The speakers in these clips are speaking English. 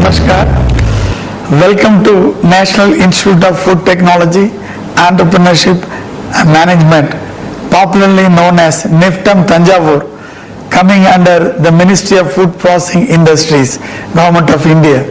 Namaskar. Welcome to National Institute of Food Technology, Entrepreneurship and Management, popularly known as NIFTEM Tanjavur, coming under the Ministry of Food Processing Industries, Government of India.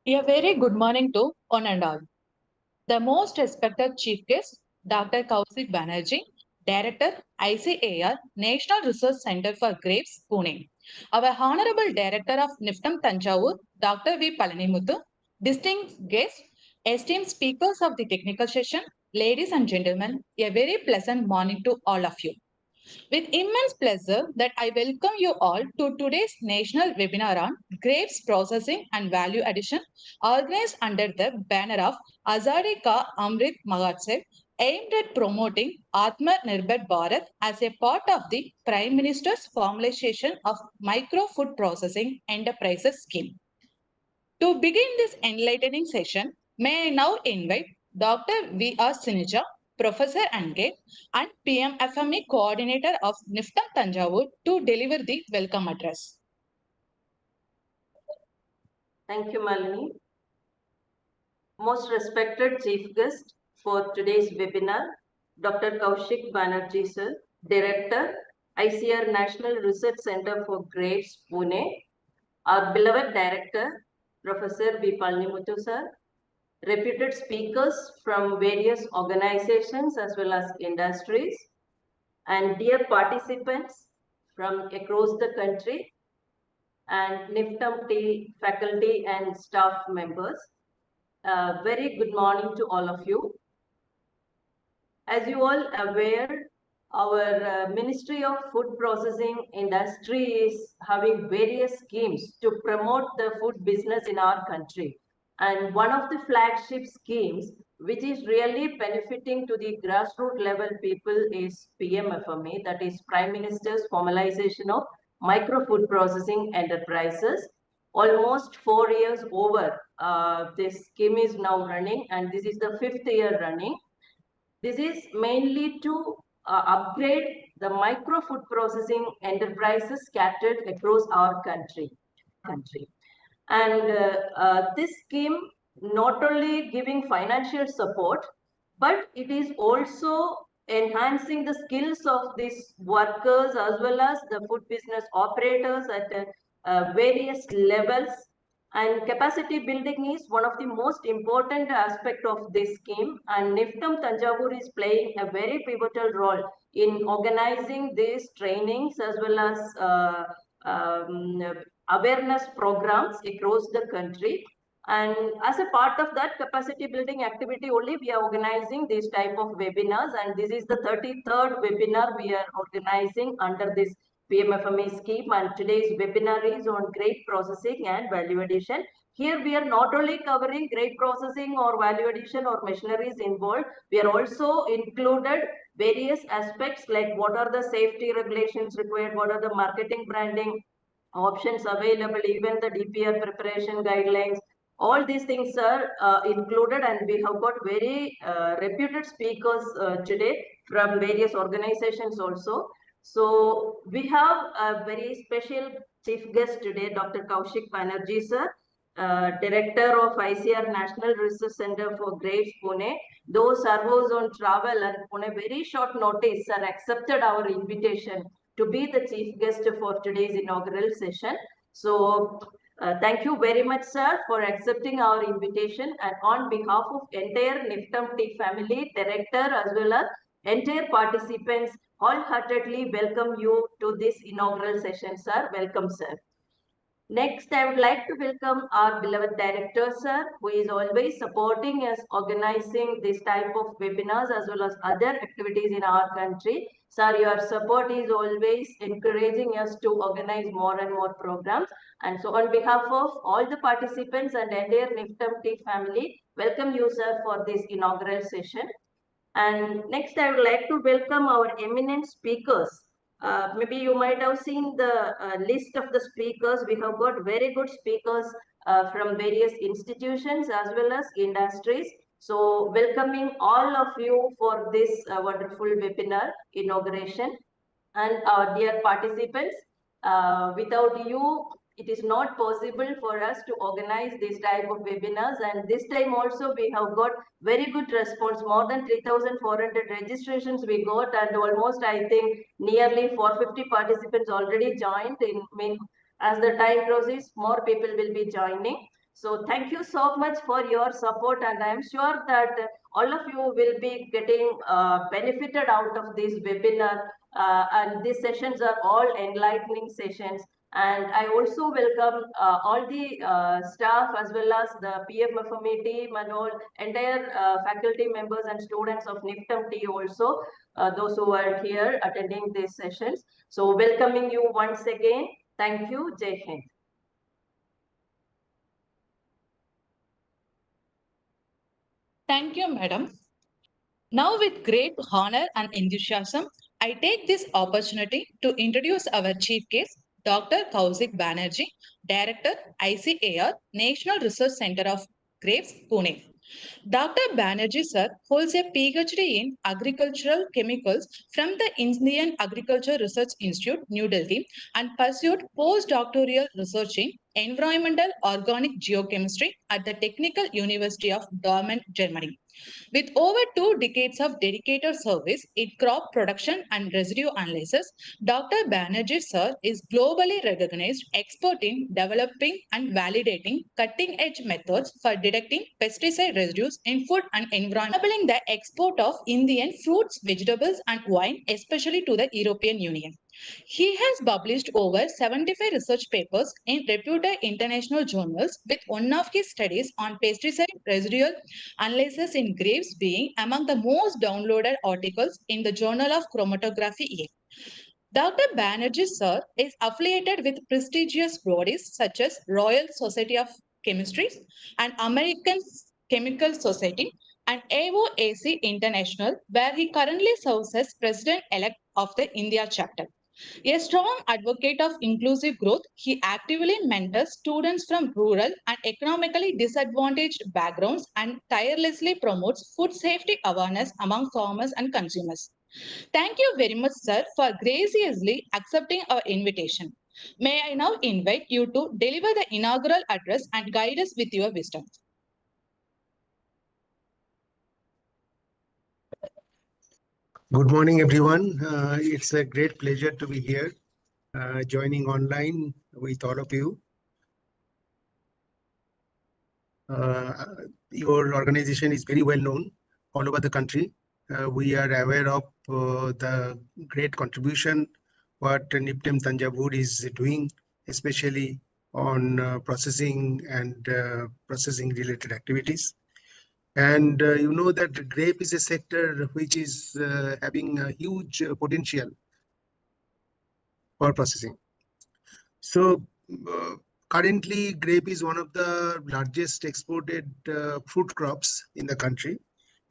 A very good morning to one and all. The most respected chief guest, Dr. Kaushik Banerjee, Director, ICAR, National Research Center for Grapes, Pune. Our Honorable Director of NIFTEM-T, Dr. V. Palanimuthu, distinguished guests, esteemed speakers of the technical session, ladies and gentlemen, a very pleasant morning to all of you. With immense pleasure that I welcome you all to today's national webinar on grapes processing and value addition organized under the banner of Azadi Ka Amrit Mahotsav aimed at promoting Atma Nirbhar Bharat as a part of the Prime Minister's formalization of micro food processing enterprises scheme. To begin this enlightening session, may I now invite Dr. V.R. Sinija, Professor Ange, and PMFME Coordinator of NIFTEM Tanjavur to deliver the welcome address. Thank you, Malini. Most respected chief guest for today's webinar, Dr. Kaushik Banerjee, sir, Director, ICR National Research Center for Grapes, Pune, our beloved Director, Professor V. Palanimuthu, sir, reputed speakers from various organizations as well as industries, and dear participants from across the country, and NIFTEM-T faculty and staff members. Very good morning to all of you. As you all aware, our Ministry of Food Processing Industry is having various schemes to promote the food business in our country. And one of the flagship schemes, which is really benefiting to the grassroots level people, is PMFME, that is Prime Minister's Formalization of Micro Food Processing Enterprises. Almost 4 years over, this scheme is now running, and this is the 5th year running. This is mainly to upgrade the micro food processing enterprises scattered across our country. And this scheme not only giving financial support, but it is also enhancing the skills of these workers as well as the food business operators at various levels. And capacity building is one of the most important aspect of this scheme, and NIFTEM Tanjavur is playing a very pivotal role in organizing these trainings as well as awareness programs across the country. And as a part of that capacity building activity only, we are organizing this type of webinars, and this is the 33rd webinar we are organizing under this PMFME scheme, and today's webinar is on grape processing and value addition. Here we are not only covering grape processing or value addition or machineries involved, we are also included various aspects like what are the safety regulations required, what are the marketing branding options available, even the DPR preparation guidelines. All these things are included, and we have got very reputed speakers today from various organizations also. So we have a very special chief guest today, Dr. Kaushik Banerjee, sir, Director of ICR National Research Center for Grapes, Pune. Those servos on travel and on a very short notice, sir, accepted our invitation to be the chief guest for today's inaugural session. So thank you very much, sir, for accepting our invitation. And on behalf of entire NIFTEM-T family, director as well as entire participants, wholeheartedly welcome you to this inaugural session, sir. Welcome, sir. Next, I would like to welcome our beloved director, sir, who is always supporting us, organizing this type of webinars as well as other activities in our country. Sir, your support is always encouraging us to organize more and more programs. And so on behalf of all the participants and entire NIFTEM-T family, welcome you, sir, for this inaugural session. And next, I would like to welcome our eminent speakers. Maybe you might have seen the list of the speakers. We have got very good speakers from various institutions as well as industries. So welcoming all of you for this wonderful webinar inauguration. And our dear participants, without you, it is not possible for us to organize this type of webinars. And this time also we have got very good response. More than 3,400 registrations we got, and almost I think nearly 450 participants already joined. As the time proceeds, more people will be joining. So thank you so much for your support, and I am sure that all of you will be getting benefited out of this webinar. And these sessions are all enlightening sessions. And I also welcome all the staff as well as the PMFME team and all entire faculty members and students of NIFTEM-T also, those who are here attending these sessions. So welcoming you once again. Thank you. Jai Hind. Thank you, madam. Now, with great honor and enthusiasm, I take this opportunity to introduce our chief guest, Dr. Kaushik Banerjee, Director, ICAR, National Research Center of Grapes, Pune. Dr. Banerjee sir holds a PhD in agricultural chemicals from the Indian Agriculture Research Institute, New Delhi, and pursued postdoctoral research in environmental organic geochemistry at the Technical University of Dortmund, Germany. With over 2 decades of dedicated service in crop production and residue analysis, Dr. Banerjee sir is globally recognized expert in developing and validating cutting-edge methods for detecting pesticide residues in food and environment, enabling the export of Indian fruits, vegetables, and wine, especially to the European Union. He has published over 75 research papers in reputed international journals, with one of his studies on pesticide residual analysis in grapes being among the most downloaded articles in the Journal of Chromatography. Dr. Banerjee sir is affiliated with prestigious bodies such as Royal Society of Chemistry and American Chemical Society and AOAC International, where he currently serves as President-elect of the India chapter. A strong advocate of inclusive growth, he actively mentors students from rural and economically disadvantaged backgrounds and tirelessly promotes food safety awareness among farmers and consumers. Thank you very much, sir, for graciously accepting our invitation. May I now invite you to deliver the inaugural address and guide us with your wisdom. Good morning, everyone. It's a great pleasure to be here, joining online with all of you. Your organization is very well known all over the country. We are aware of the great contribution what NIFTEM-Tanjavur is doing, especially on processing and processing related activities. And you know that the grape is a sector which is having a huge potential for processing. So currently, grape is one of the largest exported fruit crops in the country.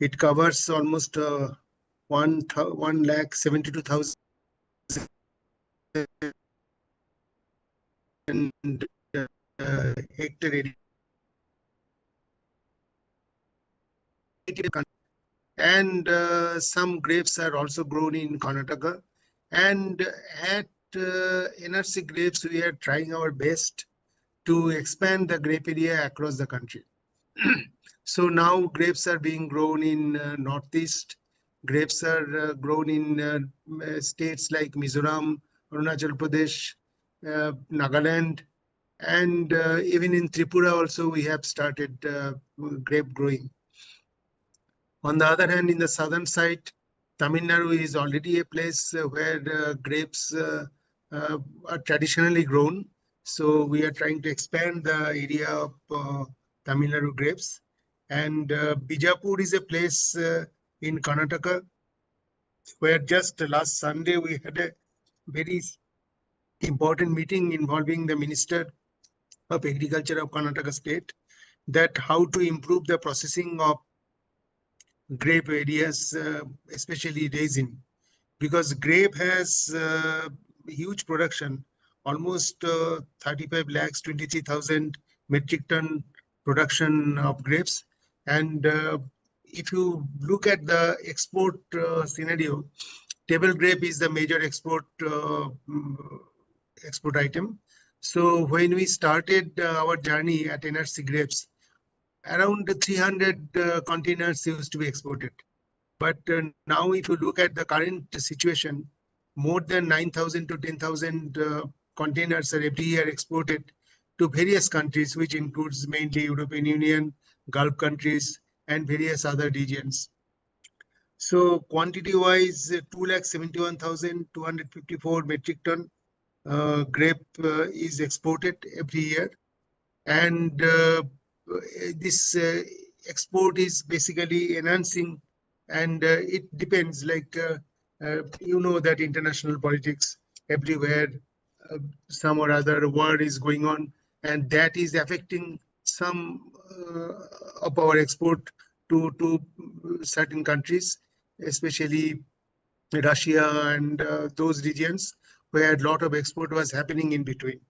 It covers almost 1,72,000 hectare area. And some grapes are also grown in Karnataka. And at NRC Grapes, we are trying our best to expand the grape area across the country. So now grapes are being grown in Northeast. Grapes are grown in states like Mizoram, Arunachal Pradesh, Nagaland, and even in Tripura also we have started grape growing. On the other hand, in the southern side, Tamil Nadu is already a place where grapes are traditionally grown. So we are trying to expand the area of Tamil Nadu grapes. And Bijapur is a place in Karnataka where just last Sunday we had a very important meeting involving the Minister of Agriculture of Karnataka state, that how to improve the processing of grape areas, especially resin, because grape has huge production, almost 35 lakhs, 23,000 metric ton production of grapes. And if you look at the export scenario, table grape is the major export item. So when we started our journey at NRC Grapes, around 300 containers used to be exported. But now if you look at the current situation, more than 9,000 to 10,000 containers are every year exported to various countries, which includes mainly European Union, Gulf countries, and various other regions. So quantity-wise, 271,254 metric ton grape is exported every year, and this export is basically enhancing, and it depends, like you know that international politics everywhere, uh, some or other war is going on, and that is affecting some of our export to certain countries, especially Russia and those regions where a lot of export was happening in between.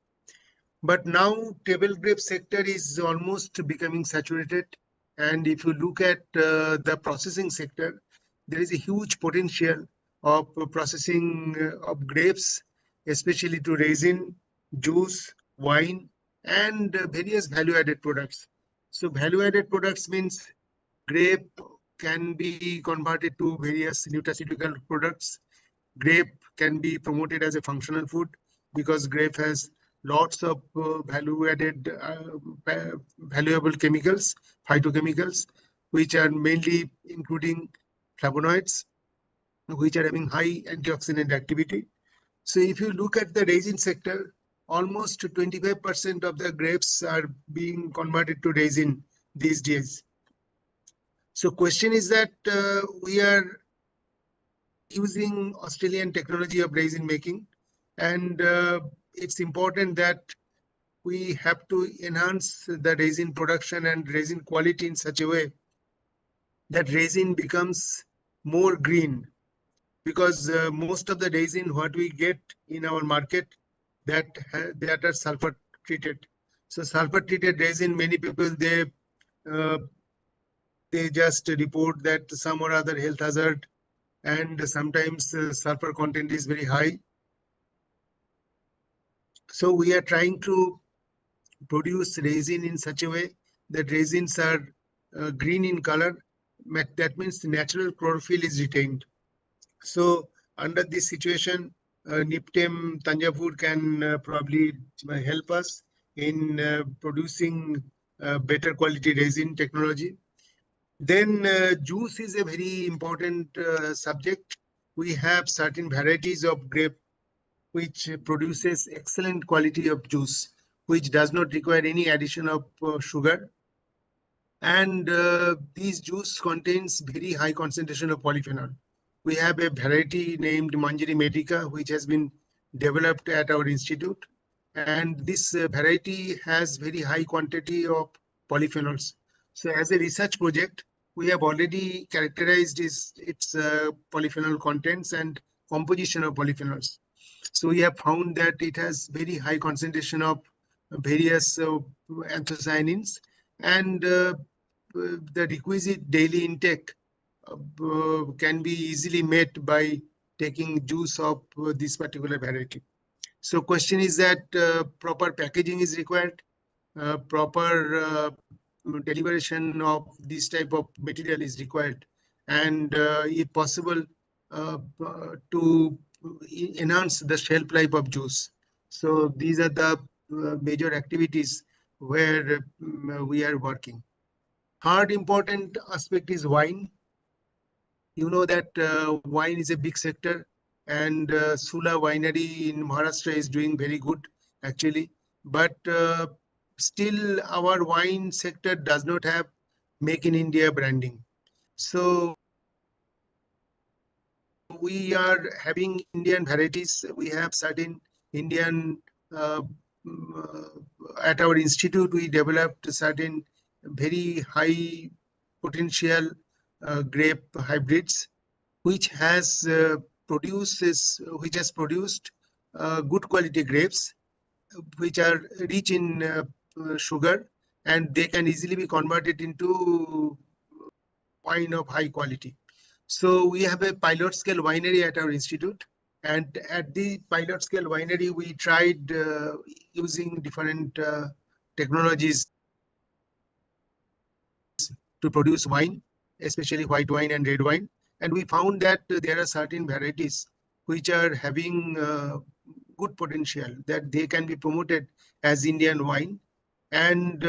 But now table grape sector is almost becoming saturated. And if you look at the processing sector, there is a huge potential of processing of grapes, especially to resin, juice, wine, and various value-added products. So value-added products means grape can be converted to various nutraceutical products. Grape can be promoted as a functional food because grape has lots of value-added, valuable chemicals, phytochemicals, which are mainly including flavonoids, which are having high antioxidant activity. So if you look at the resin sector, almost 25% of the grapes are being converted to resin these days. So question is that we are using Australian technology of resin making, and it's important that we have to enhance the resin production and resin quality in such a way that resin becomes more green, because most of the resin what we get in our market that are sulfur treated. So sulfur treated resin, many people uh, they just report that some or other health hazard, and sometimes sulfur content is very high. So we are trying to produce resin in such a way that resins are green in color. That means the natural chlorophyll is retained. So under this situation, NIFTEM Tanjavur can probably help us in producing better quality resin technology. Then juice is a very important subject. We have certain varieties of grape which produces excellent quality of juice, which does not require any addition of sugar. And these juice contains very high concentration of polyphenol. We have a variety named Manjari Medica, which has been developed at our institute. And this variety has very high quantity of polyphenols. So as a research project, we have already characterized its polyphenol contents and composition of polyphenols. So we have found that it has very high concentration of various anthocyanins, and the requisite daily intake can be easily met by taking juice of this particular variety. So question is that proper packaging is required, proper deliberation of this type of material is required, and if possible to enhance the shelf life of juice. So these are the major activities where we are working. Third important aspect is wine. You know that wine is a big sector, and Sula winery in Maharashtra is doing very good actually, but still our wine sector does not have Make in India branding. So we are having Indian varieties. We have certain Indian uh, at our institute. We developed certain very high potential grape hybrids, which has produced good quality grapes, which are rich in sugar, and they can easily be converted into wine of high quality. So we have a pilot scale winery at our institute, and at the pilot scale winery, we tried using different technologies to produce wine, especially white wine and red wine. And we found that there are certain varieties which are having good potential that they can be promoted as Indian wine, and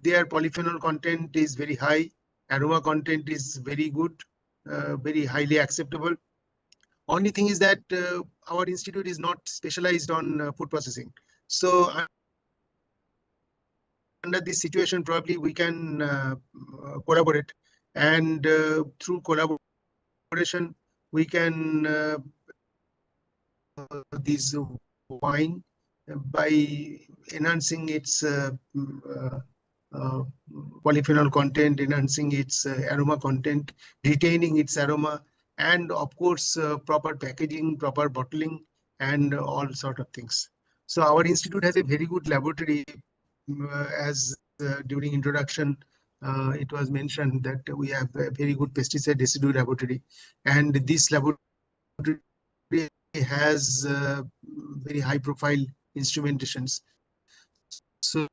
their polyphenol content is very high, aroma content is very good, very highly acceptable. Only thing is that our institute is not specialized on food processing. So under this situation, probably we can collaborate, and through collaboration, we can this wine by enhancing its uh, polyphenol content, enhancing its aroma content, retaining its aroma, and of course, proper packaging, proper bottling, and all sort of things. So our institute has a very good laboratory, as during introduction, it was mentioned that we have a very good pesticide residue laboratory, and this laboratory has very high profile instrumentations. So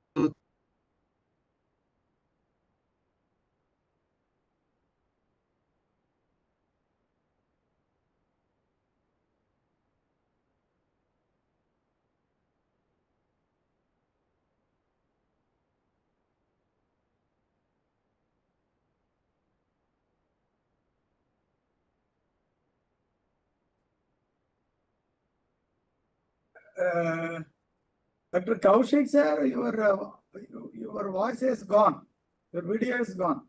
Dr. Kaushik sir, your voice is gone. Your video is gone.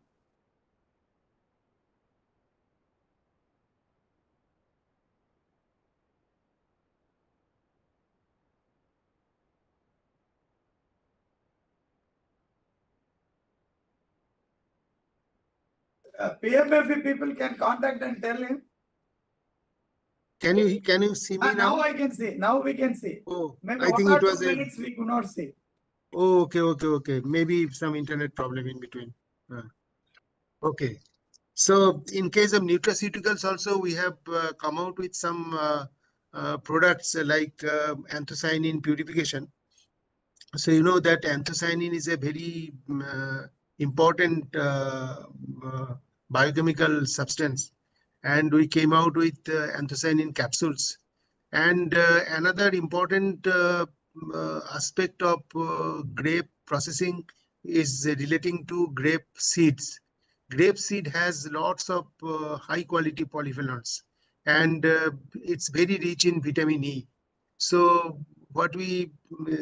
PFFE people can contact and tell him. can you see me Now now? I can see. Now we can see. Oh, Maybe I think it was 2 a. minutes we could not see. Oh, okay. Maybe some internet problem in between. Okay. So in case of nutraceuticals also, we have come out with some products like anthocyanin purification. So you know that anthocyanin is a very important biochemical substance, and we came out with anthocyanin capsules. And another important aspect of grape processing is relating to grape seeds. Grape seed has lots of high quality polyphenols, and it's very rich in vitamin E. So what we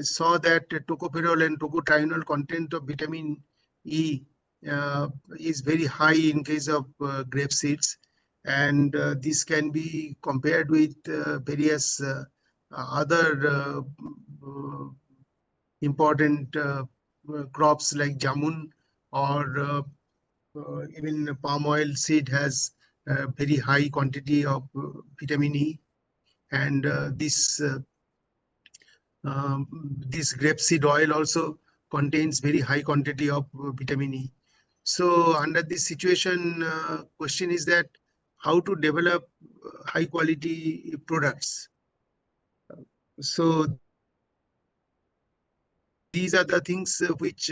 saw that tocopherol and tocotrienol content of vitamin E uh, is very high in case of grape seeds, and this can be compared with various other important crops like jamun, or even palm oil seed has a very high quantity of vitamin E, and um, this grapeseed oil also contains very high quantity of vitamin E. So under this situation, question is that how to develop high quality products. So these are the things which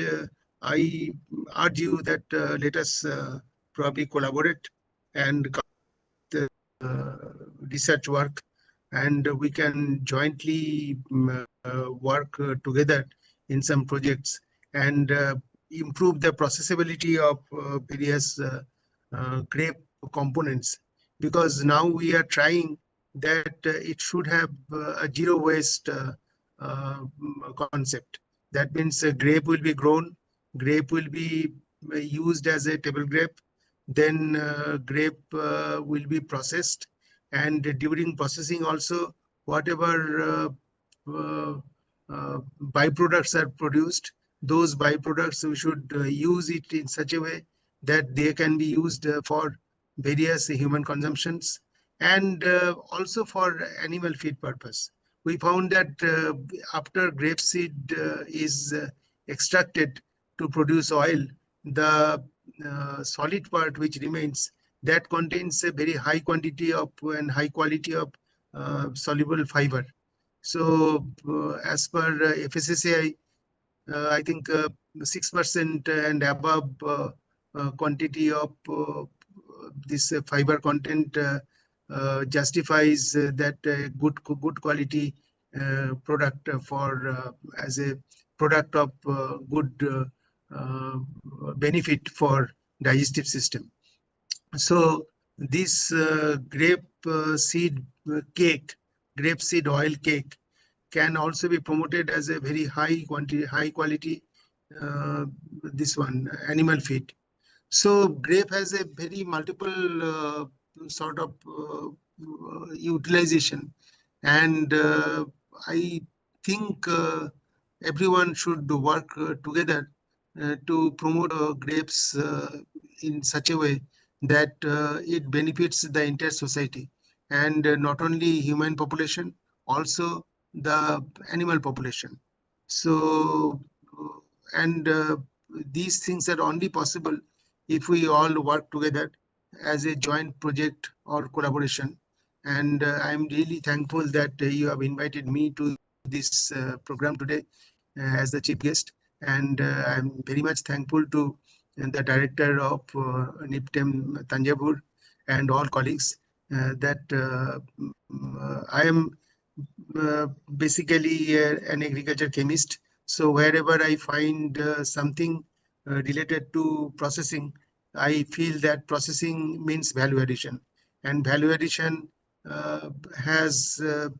I urge you that let us probably collaborate and uh, research work, and we can jointly work together in some projects, and improve the processability of various grape components, because now we are trying that it should have a zero waste concept. That means a grape will be grown, grape will be used as a table grape, then grape will be processed, and during processing also whatever byproducts are produced, those byproducts we should use it in such a way that they can be used for various human consumptions, and also for animal feed purpose. We found that after grapeseed is extracted to produce oil, the solid part which remains, that contains a very high quantity of and high quality of soluble fiber. So as per FSSAI, I think 6% and above quantity of this fiber content justifies that good quality product for as a product of good uh, benefit for digestive system. So this grape seed oil cake can also be promoted as a very high quality this one animal feed. So grape has a very multiple sort of utilization, and I think everyone should work together to promote grapes in such a way that it benefits the entire society, and not only human population, also the animal population. So, and these things are only possible if we all work together as a joint project or collaboration. And I'm really thankful that you have invited me to this program today as the chief guest. And I'm very much thankful to the director of NIFTEM Tanjavur and all colleagues that I am basically an agriculture chemist. So wherever I find something related to processing, I feel that processing means value addition, and value addition has uh,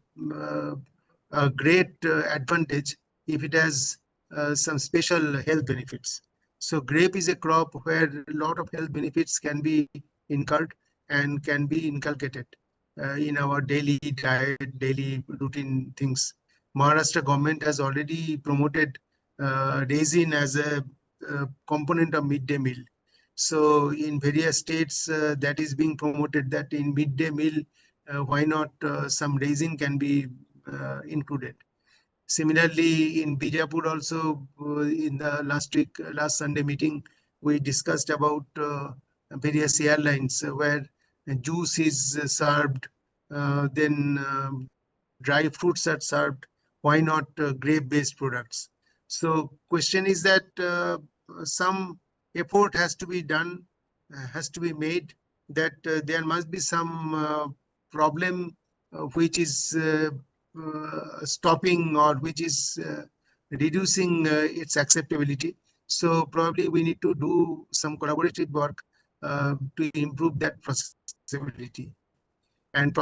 a great advantage if it has some special health benefits. So grape is a crop where a lot of health benefits can be incurred and can be inculcated in our daily diet, daily routine things. Maharashtra government has already promoted resin as a component of midday meal. So in various states that is being promoted, that in midday meal, why not some resin can be included. Similarly, in Bijapur also, in the last Sunday meeting, we discussed about various airlines where juice is served, then dry fruits are served. Why not grape-based products? So question is that some effort has to be done, has to be made, that there must be some problem which is stopping or which is reducing its acceptability. So probably we need to do some collaborative work to improve that processability and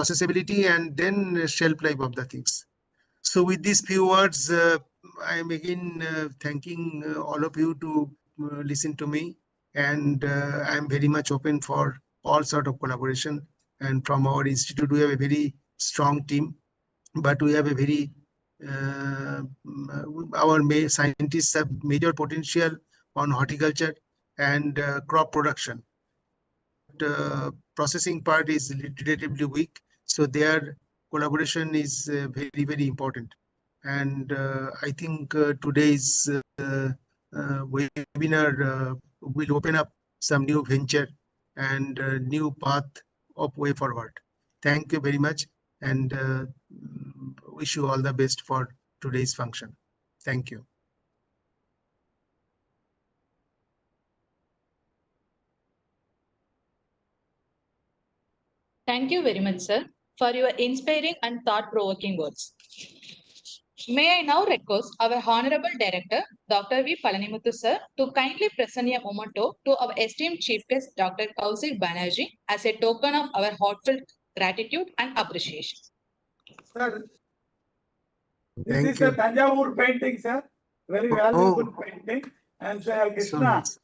then shelf life of the things. So with these few words, I am again thanking all of you to listen to me, and I am very much open for all sort of collaboration. And from our institute, we have a very strong team, but we have a very our scientists have major potential on horticulture and crop production, but processing part is relatively weak. So their collaboration is very important. And I think today's webinar will open up some new venture and new path of way forward. Thank you very much, and wish you all the best for today's function. Thank you. Thank you very much, sir, for your inspiring and thought-provoking words. May I now request our Honorable Director, Dr. V. Palanimuthu, sir, to kindly present a memento to our esteemed Chief Guest, Dr. Kausik Banerjee, as a token of our heartfelt gratitude and appreciation. Sir, this Thank is you. a Tanjavur painting, sir. Very valuable painting. And so Krishna, So nice.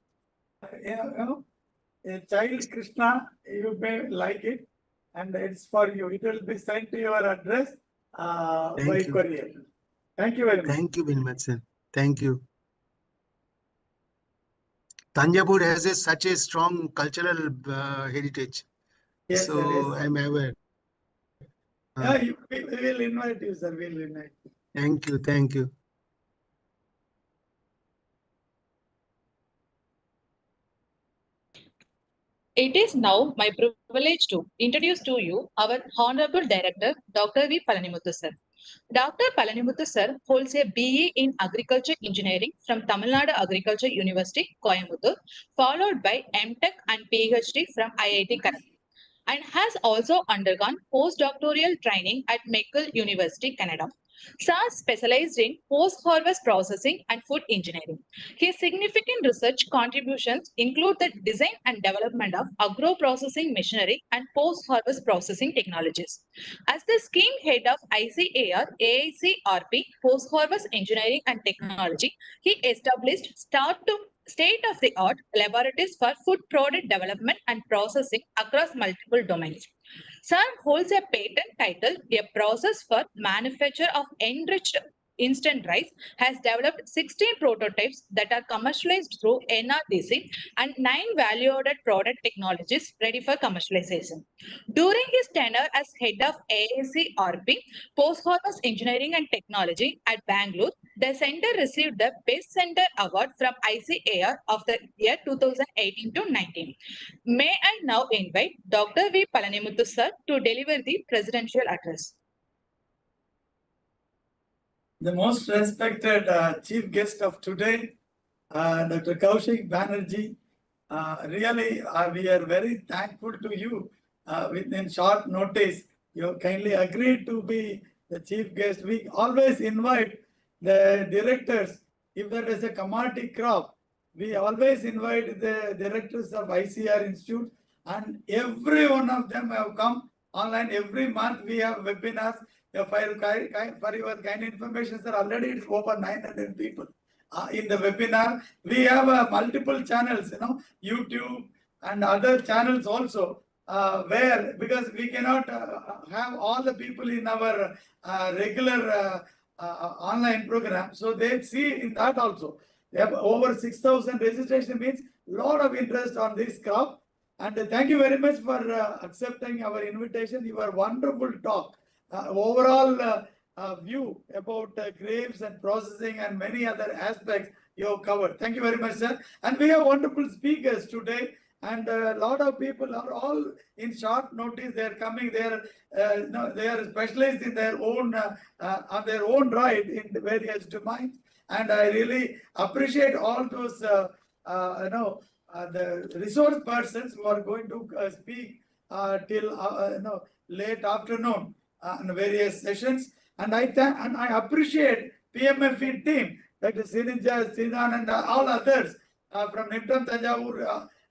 a child Krishna, you may like it, and it's for you. It will be sent to your address by Thank you. courier. Thank you very much. Thank you very much, sir. Thank you. Tanjapur has such a strong cultural heritage. Yes, sir, So yes. I'm aware. Yeah, we will invite you, sir. We'll invite you. Thank you. Thank you. It is now my privilege to introduce to you our Honorable Director, Dr. V. Palanimuthu, sir. Dr. Palanimuthu, sir, holds a BE in Agriculture Engineering from Tamil Nadu Agriculture University, Coimbatore, followed by MTech and PhD from IIT Karachi. and has also undergone postdoctoral training at McGill University, Canada. Sir specialized in post-harvest processing and food engineering. His significant research contributions include the design and development of agro-processing machinery and post-harvest processing technologies. As the scheme head of ICAR AICRP Post-Harvest Engineering and Technology, he established state-of-the-art laboratories for food product development and processing across multiple domains. Sir holds a patent title, a process for manufacture of enriched instant rice, has developed 16 prototypes that are commercialized through NRDC and 9 value-added product technologies ready for commercialization. During his tenure as head of AACRP, Post-Harvest Engineering and Technology at Bangalore, the center received the Best Center Award from ICAR of the year 2018 to 19. May I now invite Dr. V. Palanimuthu sir to deliver the presidential address. The most respected chief guest of today, Dr. Kaushik Banerjee. Really, we are very thankful to you. Within short notice, you kindly agreed to be the chief guest. We always invite the directors. If there is a commodity crop, we always invite the directors of ICR Institute, and every one of them have come online. Every month we have webinars. For your kind information, sir, already it's over 900 people in the webinar. We have multiple channels, YouTube and other channels also, where, because we cannot have all the people in our regular online program, so they see in that also. They have over 6,000 registration, means lot of interest on this crop. And thank you very much for accepting our invitation. Your wonderful talk. Overall view about grapes and processing and many other aspects you have covered. Thank you very much, sir. And we have wonderful speakers today, and a lot of people are all in short notice. They are coming. They are specialized in their own on their own right in the various domains. And I really appreciate all those the resource persons who are going to speak till late afternoon in various sessions. And I appreciate PMFE team, Dr. Sirinja, Sinan, and all others from NIFTEM-T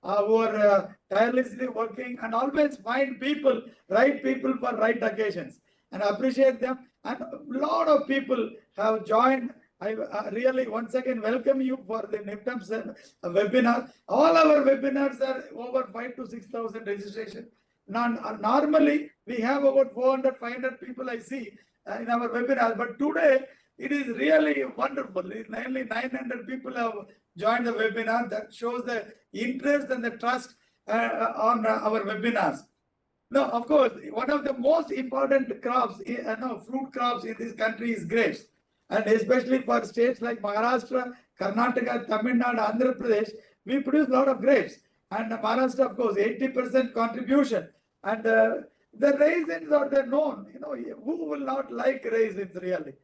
who are tirelessly working and always find people, right people for right occasions. And I appreciate them. And a lot of people have joined. I really once again welcome you for the NIFTEM webinar. All our webinars are over 5,000 to 6,000 registration. Normally, we have about 400, 500 people I see in our webinar, but today it is really wonderful. Nearly 900 people have joined the webinar. That shows the interest and the trust on our webinars. Now, of course, one of the most important crops, fruit crops in this country is grapes. And especially for states like Maharashtra, Karnataka, Tamil Nadu, Andhra Pradesh, we produce a lot of grapes. And Maharashtra, of course, 80% contribution. And the raisins are the known. Who will not like raisins really?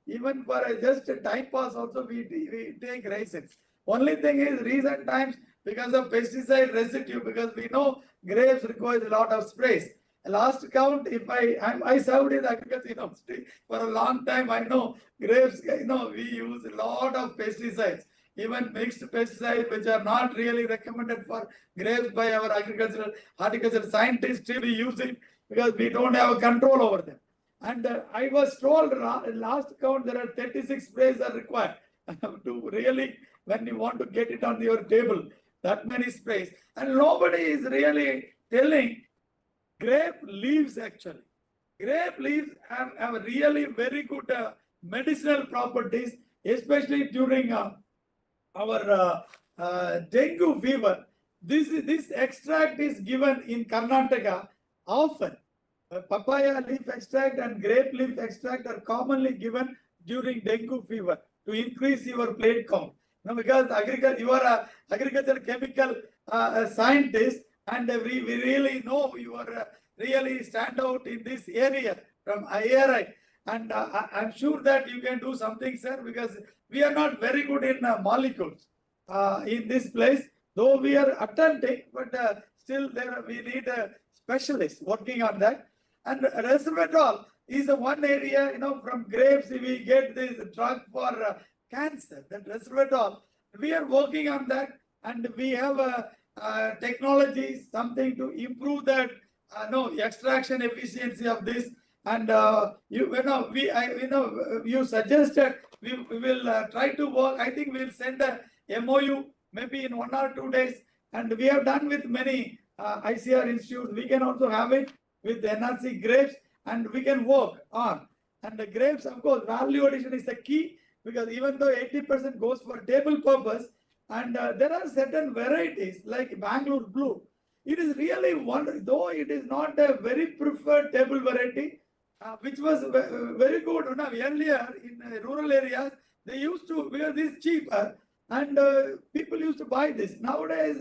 Even for just a time pass also we take raisins. Only thing is recent times, because of pesticide residue, because we know grapes requires a lot of sprays. Last count, if I served in agriculture university for a long time, I know grapes, we use a lot of pesticides, even mixed pesticides, which are not really recommended for grapes by our horticultural scientists. We use it because we don't have control over them. And I was told last count there are 36 sprays are required to really, when you want to get it on your table, that many sprays. And nobody is really telling grape leaves actually. Grape leaves have really very good medicinal properties, especially during our dengue fever. This extract is given in Karnataka often. Papaya leaf extract and grape leaf extract are commonly given during dengue fever to increase your platelet count. Now, because you are an agricultural chemical scientist, and we really know you are really stand out in this area from IRI. And I'm sure that you can do something, sir, because we are not very good in molecules in this place, though we are attempting, but still there we need specialists working on that. And resveratrol is the one area, from grapes we get this drug for cancer, that resveratrol. We are working on that, and we have technology, something to improve that extraction efficiency of this. And you suggested we will try to work. I think we'll send a MOU maybe in 1 or 2 days, and we have done with many ICR institutes. We can also have it with NRC grapes, and we can work on. And the grapes, of course, value addition is the key, because even though 80% goes for table purpose, and there are certain varieties like Bangalore Blue. It is really wonderful, though it is not a very preferred table variety, which was very good. Earlier in rural areas, they used to, because this is cheaper, and people used to buy this. Nowadays,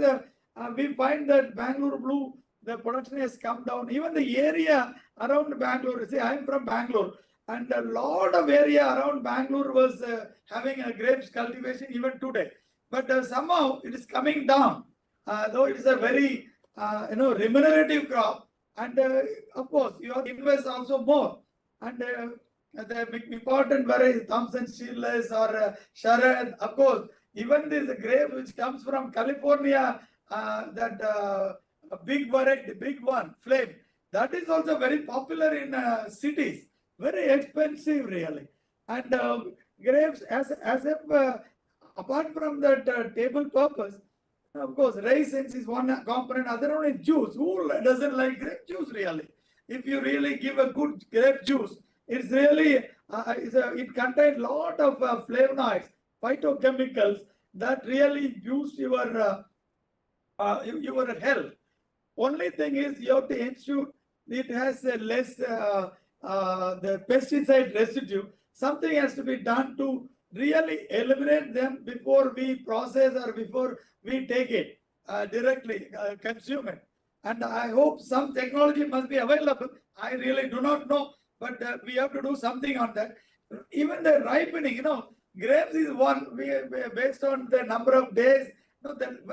we find that Bangalore Blue, the production has come down. Even the area around Bangalore, see, I am from Bangalore, and a lot of area around Bangalore was having a grapes cultivation even today. But somehow it is coming down, though it is a very remunerative crop. And of course, you have to invest also more. And the important variety, Thompson Seedless or Sharad, of course, even this grape which comes from California, that big variety, big one, Flame, that is also very popular in cities, very expensive really. And grapes, as if apart from that table purpose, of course, raisins is one component. Other one is juice. Who doesn't like grape juice really? If you really give a good grape juice, it's really, it contains a lot of flavonoids, phytochemicals that really boost your health. Only thing is you have to ensure it has a less the pesticide residue. Something has to be done to really eliminate them before we process or before we take it directly, consume it. And I hope some technology must be available. I really do not know, but we have to do something on that. Even the ripening, grapes is one, based on the number of days,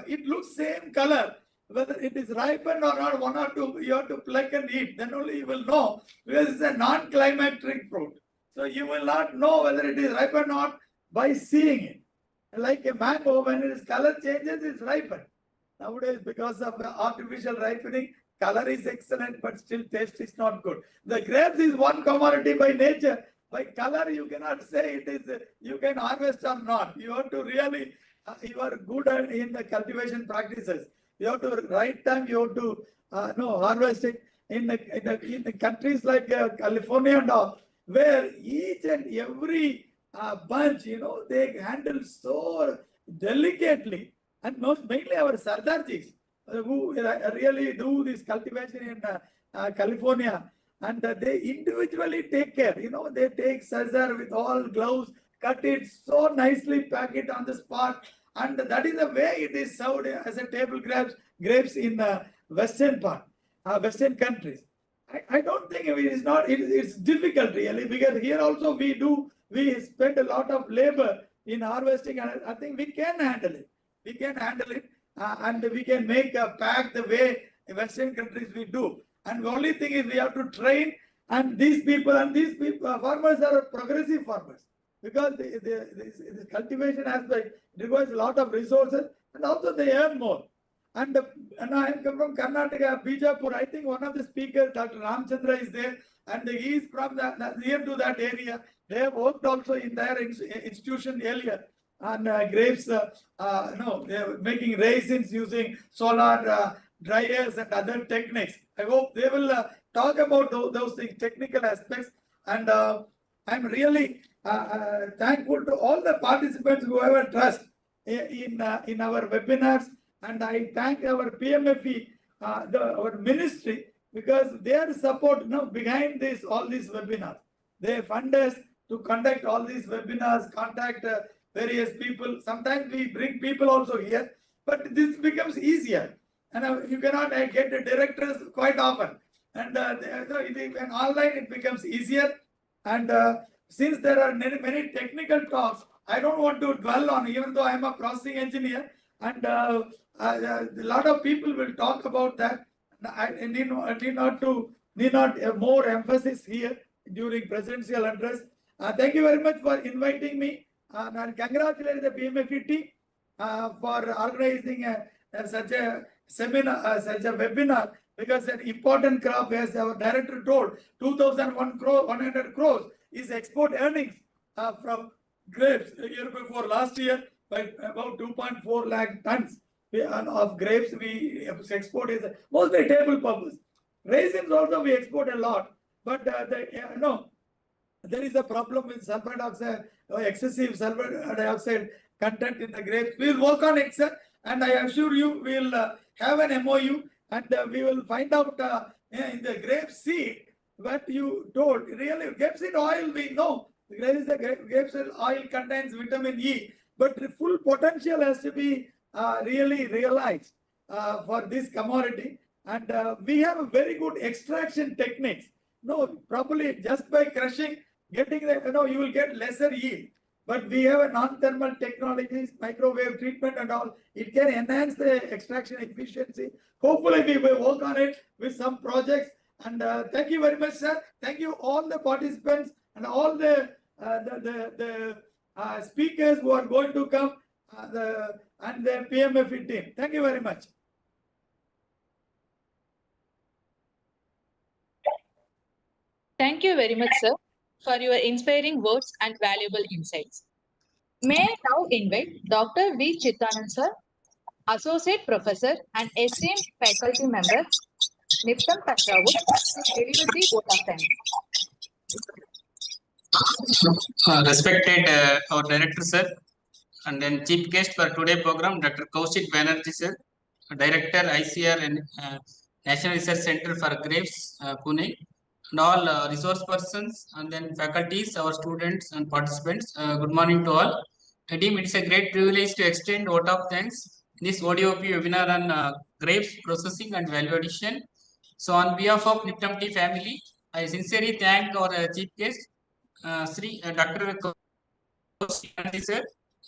it looks same color. Whether it is ripened or not, 1 or 2, you have to pluck and eat. Then only you will know, because it's a non-climatic fruit. So you will not know whether it is ripe or not by seeing it. Like a mango, when its color changes, it's ripened. Nowadays, because of the artificial ripening, color is excellent, but still taste is not good. The grapes is one commodity by nature. By color, you cannot say it is, you can harvest or not. You have to really, you are good in the cultivation practices. You have to right time, you have to harvest it. In the countries like California and all, where each and every bunch, they handle so delicately, and mainly our Sardarjis, who really do this cultivation in California, and they individually take care. They take scissor with all gloves, cut it so nicely, pack it on the spot, and that is the way it is served as a table grapes in Western countries. I don't think it's difficult really, because here also we spend a lot of labor in harvesting, and I think we can handle it. We can handle it, and we can make a pack the way Western countries we do. And the only thing is we have to train, and these farmers are progressive farmers, because the cultivation aspect requires a lot of resources, and also they earn more. And I come from Karnataka, Bijapur. I think one of the speakers, Dr. Ramchandra, is there, and he is from near to that area. They have worked also in their institution earlier on grapes. They are making raisins using solar dryers and other techniques. I hope they will talk about those things, technical aspects. And I'm really thankful to all the participants who have a trust in our webinars. And I thank our PMFE, our ministry, because their support behind all these webinars. They fund us to conduct all these webinars, contact various people. Sometimes we bring people also here, but this becomes easier. And you cannot get the directors quite often. And when online, it becomes easier. And since there are many technical talks, I don't want to dwell on, even though I'm a processing engineer, and a lot of people will talk about that. I need not more emphasis here during presidential address. Thank you very much for inviting me, and congratulate the PMFE team for organizing such a seminar, such a webinar, because an important crop, as our director told, 100 crores is export earnings from grapes. The year before last year, by about 2.4 lakh tons of grapes we export is mostly table purpose. Raisins also we export a lot, but there is a problem with sulfur dioxide, excessive sulfur dioxide content in the grapes. We will work on it, sir, and I assure you we will have an MOU, and we will find out in the grape seed what you told. Really, grape seed oil we know. Grape seed oil contains vitamin E, but the full potential has to be really realized for this commodity. And we have a very good extraction techniques. No, probably just by crushing, getting the, you will get lesser yield. But we have a non-thermal technologies, microwave treatment and all. It can enhance the extraction efficiency. Hopefully we will work on it with some projects. And thank you very much, sir. Thank you all the participants and all the speakers who are going to come and the PMFE team. Thank you very much. Thank you very much, sir, for your inspiring words and valuable insights. May I now invite Dr. V. Chittanand, sir, Associate Professor and esteemed faculty member, NIFTEM-T, to deliver the vote of thanks. Respected our director, sir, and then chief guest for today program, Dr. Kaushik Banerjee, sir, Director ICR and National Research Center for Grapes, Pune, and all resource persons and then faculties, our students and participants. Good morning to all. Team, it's a great privilege to extend vote of thanks in this ODOP webinar on grapes processing and value addition. So on behalf of NIFTEM-T family, I sincerely thank our chief guest, Sri Dr. Kaushik Banerjee, sir,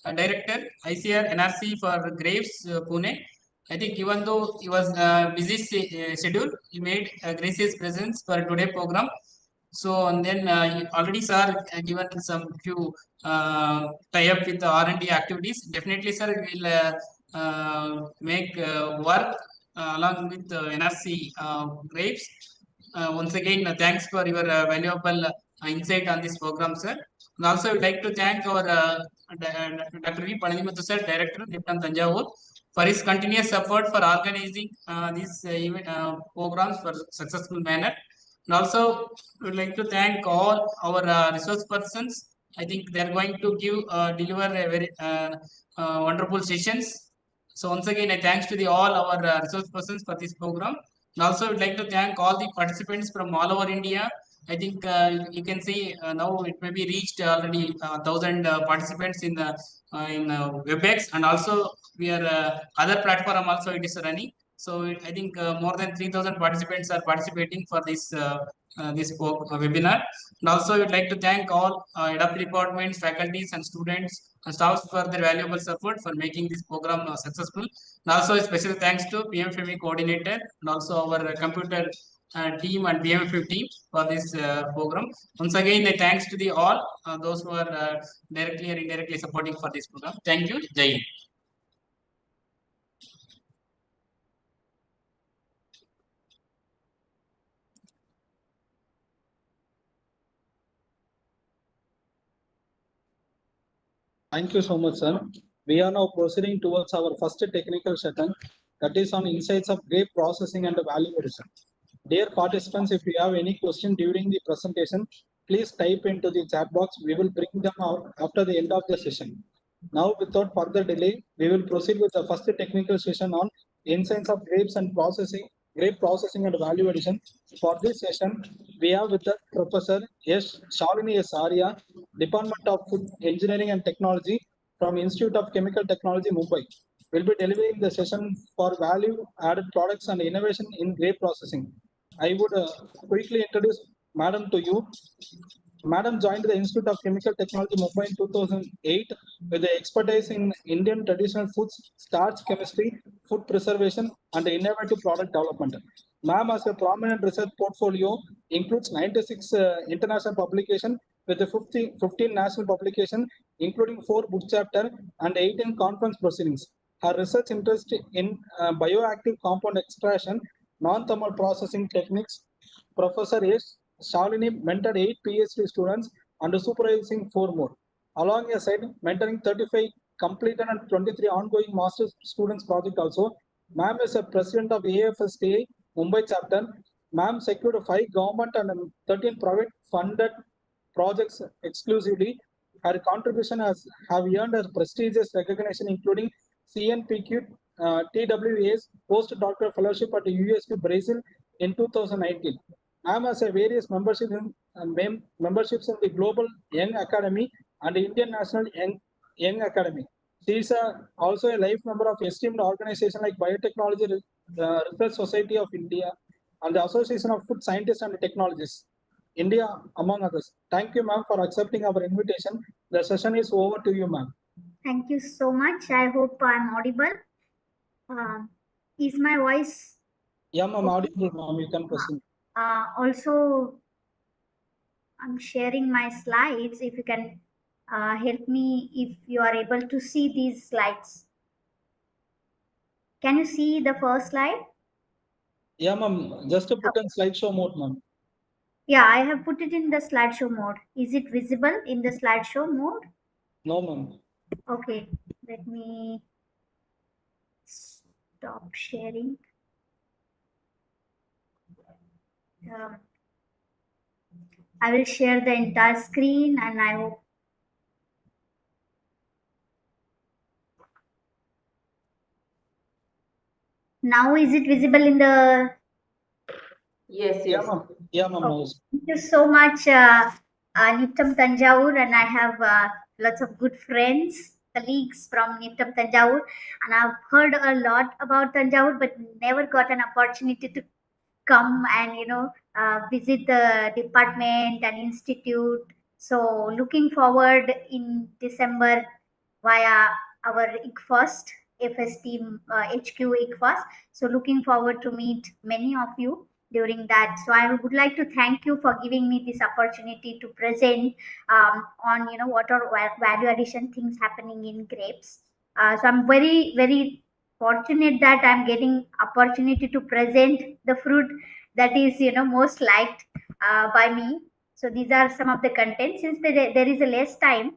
Director ICR NRC for Grapes, Pune. I think even though he was busy schedule, he made a gracious presence for today program. So and then already sir given some few tie up with the R&D activities. Definitely, sir, will make work along with NRC grapes. Once again, thanks for your valuable insight on this program, sir. And also, I would like to thank our Dr. V. Panadimathu, sir, Director, NIFTEM-T, for his continuous support for organizing these programs for successful manner. And also, we would like to thank all our resource persons. I think they are going to deliver a very wonderful sessions. So once again, I thanks to all our resource persons for this program. And also, I would like to thank all the participants from all over India. I think you can see now it may be reached already 1,000 participants in the WebEx, and also we are other platform also it is running. So I think more than 3,000 participants are participating for this webinar. And also, I would like to thank all head of departments, faculties, and students and staffs for their valuable support for making this program successful. And also, a special thanks to PMFE coordinator and also our computer team and PMFE team for this program. Once again, I thanks to all those who are directly or indirectly supporting for this program. Thank you. Jai Hind. Thank you so much, sir. We are now proceeding towards our first technical session, that is on insights of grape processing and value addition. Dear participants, if you have any question during the presentation, please type into the chat box. We will bring them out after the end of the session. Now, without further delay, we will proceed with the first technical session on insights of grapes and grape processing and value addition. For this session, we have with us Professor Shalini S. Arya, Department of Food Engineering and Technology from Institute of Chemical Technology, Mumbai. Will be delivering the session for value added products and innovation in grape processing. I would quickly introduce Madam to you. Madam joined the Institute of Chemical Technology, Mumbai in 2008 with the expertise in Indian traditional foods, starch chemistry, food preservation, and innovative product development. Ma'am has a prominent research portfolio, includes 96 international publications with the 15 national publications, including 4 book chapters and 18 conference proceedings. Her research interest in bioactive compound extraction, non-thermal processing techniques. Professor S. Shalini mentored 8 PhD students and supervising 4 more. Alongside mentoring 35 completed and 23 ongoing master's students project also. Ma'am is a president of AFSTA Mumbai chapter. Ma'am secured 5 government and 13 private funded projects exclusively. Her contribution has have earned her prestigious recognition, including CNPQ, TWA's postdoctoral fellowship at USP Brazil in 2019. Ma'am has a various memberships in the Global Young Academy and Indian National Young Academy. She is also a life member of esteemed organizations like Biotechnology Research Society of India and the Association of Food Scientists and Technologists, India, among others. Thank you, ma'am, for accepting our invitation. The session is over to you, ma'am. Thank you so much. I hope I'm audible. Is my voice Yeah, ma'am, audible, ma'am. You can proceed. also? I'm sharing my slides. If you can help me, if you are able to see these slides. Can you see the first slide? Yeah, ma'am. Just to put in slideshow mode, ma'am. Yeah, I have put it in the slideshow mode. Is it visible in the slideshow mode? No, ma'am. Okay, let me stop sharing. I will share the entire screen and I hope. Now is it visible in the? Yes, Yeah, yes. ma'am. Yeah, ma'am. Oh, thank you so much, NIFTEM-T, and I have lots of good friends, colleagues from NIFTEM-T, and I've heard a lot about Tanjavur, but never got an opportunity to come and visit the department and institute. So looking forward in December via our ICFAST, FST HQ ICFAST. So looking forward to meet many of you during that. So I would like to thank you for giving me this opportunity to present on what are value addition things happening in grapes. So I'm very fortunate that I'm getting opportunity to present the fruit that is most liked by me. So these are some of the content. Since there is a less time,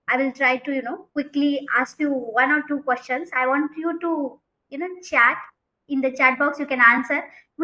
I will try to quickly ask you 1 or 2 questions. I want you to chat in the chat box. You can answer which